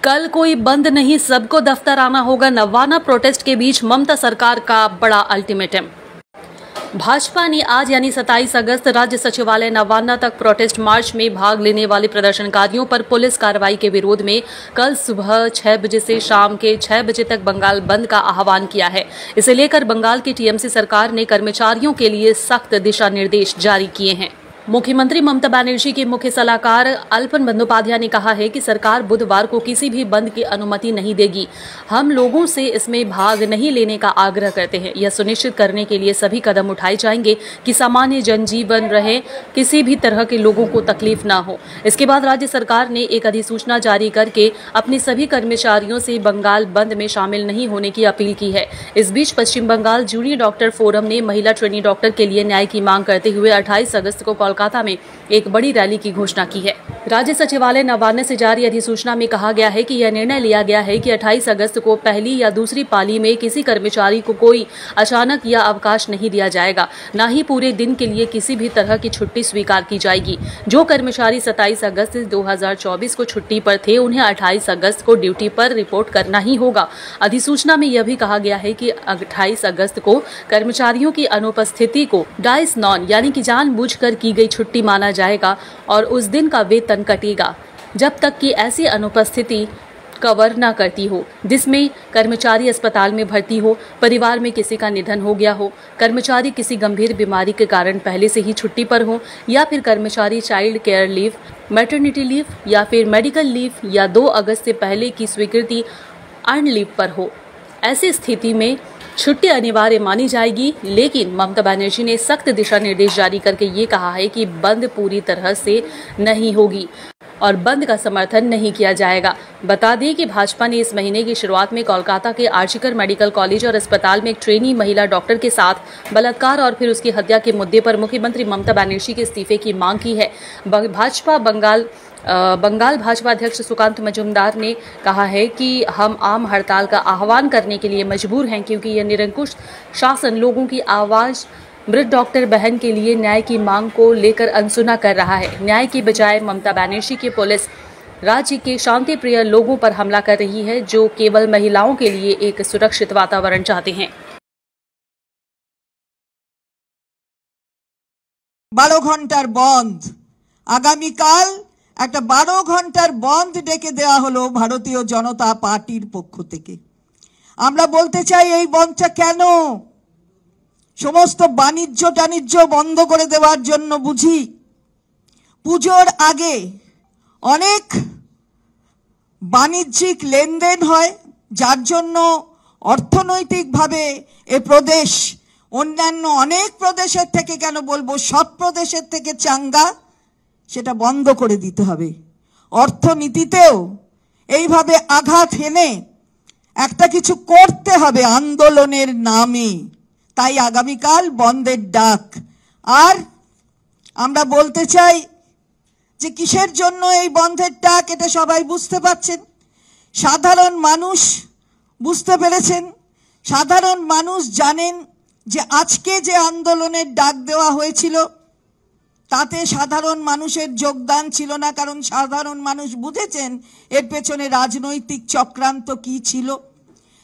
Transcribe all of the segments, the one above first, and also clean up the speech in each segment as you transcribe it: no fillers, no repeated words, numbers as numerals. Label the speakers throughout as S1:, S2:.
S1: कल कोई बंद नहीं, सबको दफ्तर आना होगा। नवाना प्रोटेस्ट के बीच ममता सरकार का बड़ा अल्टीमेटम। भाजपा ने आज यानी 27 अगस्त राज्य सचिवालय नवाना तक प्रोटेस्ट मार्च में भाग लेने वाले प्रदर्शनकारियों पर पुलिस कार्रवाई के विरोध में कल सुबह 6 बजे से शाम के 6 बजे तक बंगाल बंद का आह्वान किया है। इसे लेकर बंगाल की टीएमसी सरकार ने कर्मचारियों के लिए सख्त दिशा निर्देश जारी किए हैं। मुख्यमंत्री ममता बनर्जी के मुख्य सलाहकार अल्पन बंदोपाध्याय ने कहा है कि सरकार बुधवार को किसी भी बंद की अनुमति नहीं देगी। हम लोगों से इसमें भाग नहीं लेने का आग्रह करते हैं। यह सुनिश्चित करने के लिए सभी कदम उठाए जाएंगे कि सामान्य जनजीवन रहे, किसी भी तरह के लोगों को तकलीफ ना हो। इसके बाद राज्य सरकार ने एक अधिसूचना जारी करके अपने सभी कर्मचारियों से बंगाल बंद में शामिल नहीं होने की अपील की है। इस बीच पश्चिम बंगाल जूनियर डॉक्टर फोरम ने महिला ट्रेनी डॉक्टर के लिए न्याय की मांग करते हुए 28 अगस्त को कोलकाता में एक बड़ी रैली की घोषणा की है। राज्य सचिवालय नवान्न से जारी अधिसूचना में कहा गया है कि यह निर्णय लिया गया है कि 28 अगस्त को पहली या दूसरी पाली में किसी कर्मचारी को कोई अचानक या अवकाश नहीं दिया जाएगा, न ही पूरे दिन के लिए किसी भी तरह की छुट्टी स्वीकार की जाएगी। जो कर्मचारी 27 अगस्त 2024 को छुट्टी पर थे, उन्हें 28 अगस्त को ड्यूटी पर रिपोर्ट करना ही होगा। अधिसूचना में यह भी कहा गया है कि 28 अगस्त को कर्मचारियों की अनुपस्थिति को डाइस नॉन यानी कि जानबूझकर की गई छुट्टी माना जाएगा और उस दिन का वेतन कटेगा जब तक कि ऐसी अनुपस्थिति कवर न करती हो जिसमें कर्मचारी अस्पताल में भर्ती हो, परिवार में किसी का निधन हो गया हो, कर्मचारी किसी गंभीर बीमारी के कारण पहले से ही छुट्टी पर हो, या फिर कर्मचारी child care leave, maternity leave या फिर मेडिकल लीव या 2 अगस्त से पहले की स्वीकृति अर्न लीव पर हो। ऐसी स्थिति में छुट्टी अनिवार्य मानी जाएगी। लेकिन ममता बनर्जी ने सख्त दिशा निर्देश जारी करके ये कहा है कि बंद पूरी तरह से नहीं होगी और बंद का समर्थन नहीं किया जाएगा। बता दें कि भाजपा ने इस महीने की शुरुआत में कोलकाता के आर्जिकर मेडिकल कॉलेज और अस्पताल में एक ट्रेनी महिला डॉक्टर के साथ बलात्कार और फिर उसकी हत्या के मुद्दे पर मुख्यमंत्री ममता बनर्जी के इस्तीफे की मांग की है। बंगाल भाजपा अध्यक्ष सुकांत मजूमदार ने कहा है कि हम आम हड़ताल का आह्वान करने के लिए मजबूर हैं, क्योंकि यह निरंकुश शासन लोगों की आवाज मृत डॉक्टर बहन के लिए न्याय की मांग को लेकर अनसुना कर रहा है। न्याय की बजाय ममता बनर्जी की पुलिस राज्य के शांति प्रिय लोगों पर हमला कर रही है, जो केवल महिलाओं के लिए एक सुरक्षित वातावरण चाहते हैं।
S2: 12 ঘন্টার বন্ধ, আগামীকাল একটা 12 ঘন্টার বন্ধ ডেকে দেওয়া হলো ভারতীয় জনতা পার্টির পক্ষ থেকে। আমরা বলতে চাই এই বন্ধটা কেন? সমস্ত বাণিজ্য বন্ধ করে দেওয়ার জন্য বুঝি? পুজোর আগে অনেক বাণিজ্যিক লেনদেন হয়, যার জন্য অর্থনৈতিকভাবে এ প্রদেশ অন্যান্য অনেক প্রদেশের থেকে, কেন বলবো সব প্রদেশের থেকে চাঙ্গা, সেটা বন্ধ করে দিতে হবে। অর্থনীতিতেও এইভাবে আঘাত হেনে একটা কিছু করতে হবে আন্দোলনের নামে। তাই আগামীকাল বন্ধের ডাক। আর আমরা বলতে চাই যে কিসের জন্য এই বন্ধের ডাক, এটা সবাই বুঝতে পারছেন, সাধারণ মানুষ বুঝতে পেরেছেন। সাধারণ মানুষ জানেন যে আজকে যে আন্দোলনের ডাক দেওয়া হয়েছিল তাতে সাধারণ মানুষের যোগদান ছিল না, কারণ সাধারণ মানুষ বুঝেছেন এর পেছনে রাজনৈতিক চক্রান্ত কি ছিল।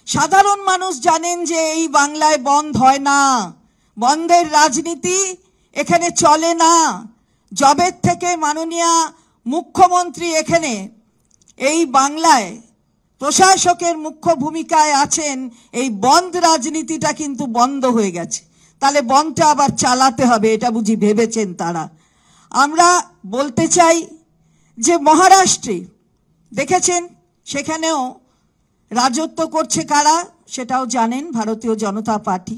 S2: সাধারণ মানুষ জানেন যে এই বাংলায় বন্ধ হয় না, বন্ধের রাজনীতি এখানে চলে না। জবের থেকে মাননীয় মুখ্যমন্ত্রী এখানে এই বাংলায় প্রশাসকের মুখ্য ভূমিকায় আছেন, এই বন্ধ রাজনীতিটা কিন্তু বন্ধ হয়ে গেছে। তাহলে বন্ধটা আবার চালাতে হবে, এটা বুঝি ভেবেছেন তারা। আমরা বলতে চাই যে মহারাষ্ট্রে দেখেছেন, সেখানেও রাজত্ব করছে কারা সেটাও জানেন, ভারতীয় জনতা পার্টি।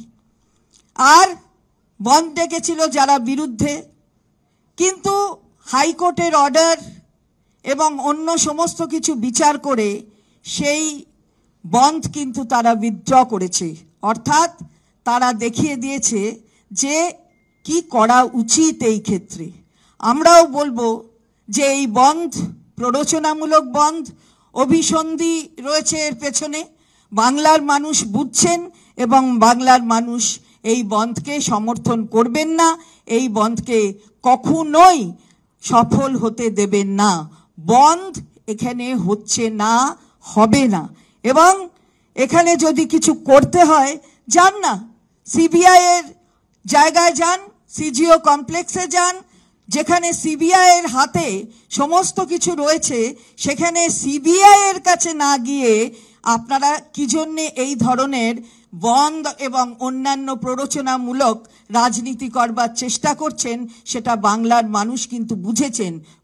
S2: আর বন্ধ ডেকেছিল যারা বিরুদ্ধে, কিন্তু হাইকোর্টের অর্ডার এবং অন্য সমস্ত কিছু বিচার করে সেই বন্ধ কিন্তু তারা উইথড্র করেছে। অর্থাৎ তারা দেখিয়ে দিয়েছে যে কি করা উচিত এই ক্ষেত্রে। আমরাও বলবো যে এই বন্ধ প্ররোচনামূলক বন্ধ, অভিসন্ধি রয়েছে এর পেছনে। বাংলার মানুষ বুঝছেন এবং বাংলার মানুষ এই বন্ধকে সমর্থন করবেন না, এই বন্ধকে কখনোই সফল হতে দেবেন না। বন্ধ এখানে হচ্ছে না, হবে না। এবং এখানে যদি কিছু করতে হয় যান না, সিবিআই এর জায়গায় যান, সিজিও কমপ্লেক্সে যান, যেখানে সিবিআই এর হাতে সমস্ত কিছু রয়েছে, সেখানে সিবিআই এর কাছে না গিয়ে আপনারা কি জন্যে এই ধরনের বন্ধ এবং অন্যান্য প্ররোচনামূলক রাজনীতি করবার চেষ্টা করছেন, সেটা বাংলার মানুষ কিন্তু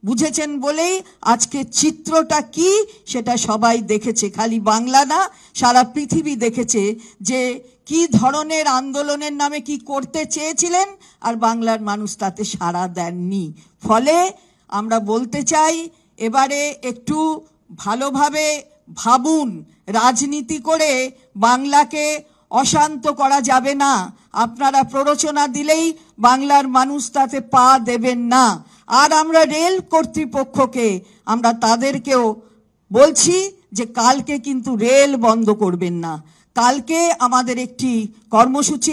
S2: বুঝেছেন বলেই আজকে চিত্রটা কি সেটা সবাই দেখেছে। খালি বাংলা না, সারা পৃথিবী দেখেছে যে কি ধরনের আন্দোলনের নামে কি করতে চেয়েছিলেন, আর বাংলার মানুষ তাতে সাড়া দেননি। ফলে আমরা বলতে চাই, এবারে একটু ভালোভাবে ভাবুন, রাজনীতি করে বাংলাকে অশান্ত করা যাবে না। আপনারা প্ররোচনা দিলেই বাংলার মানুষ তাতে পা দেবেন না। আর আমরা রেল কর্তৃপক্ষকে, আমরা তাদেরকেও বলছি যে কালকে কিন্তু রেল বন্ধ করবেন না। কালকে আমাদের একটি কর্মসূচি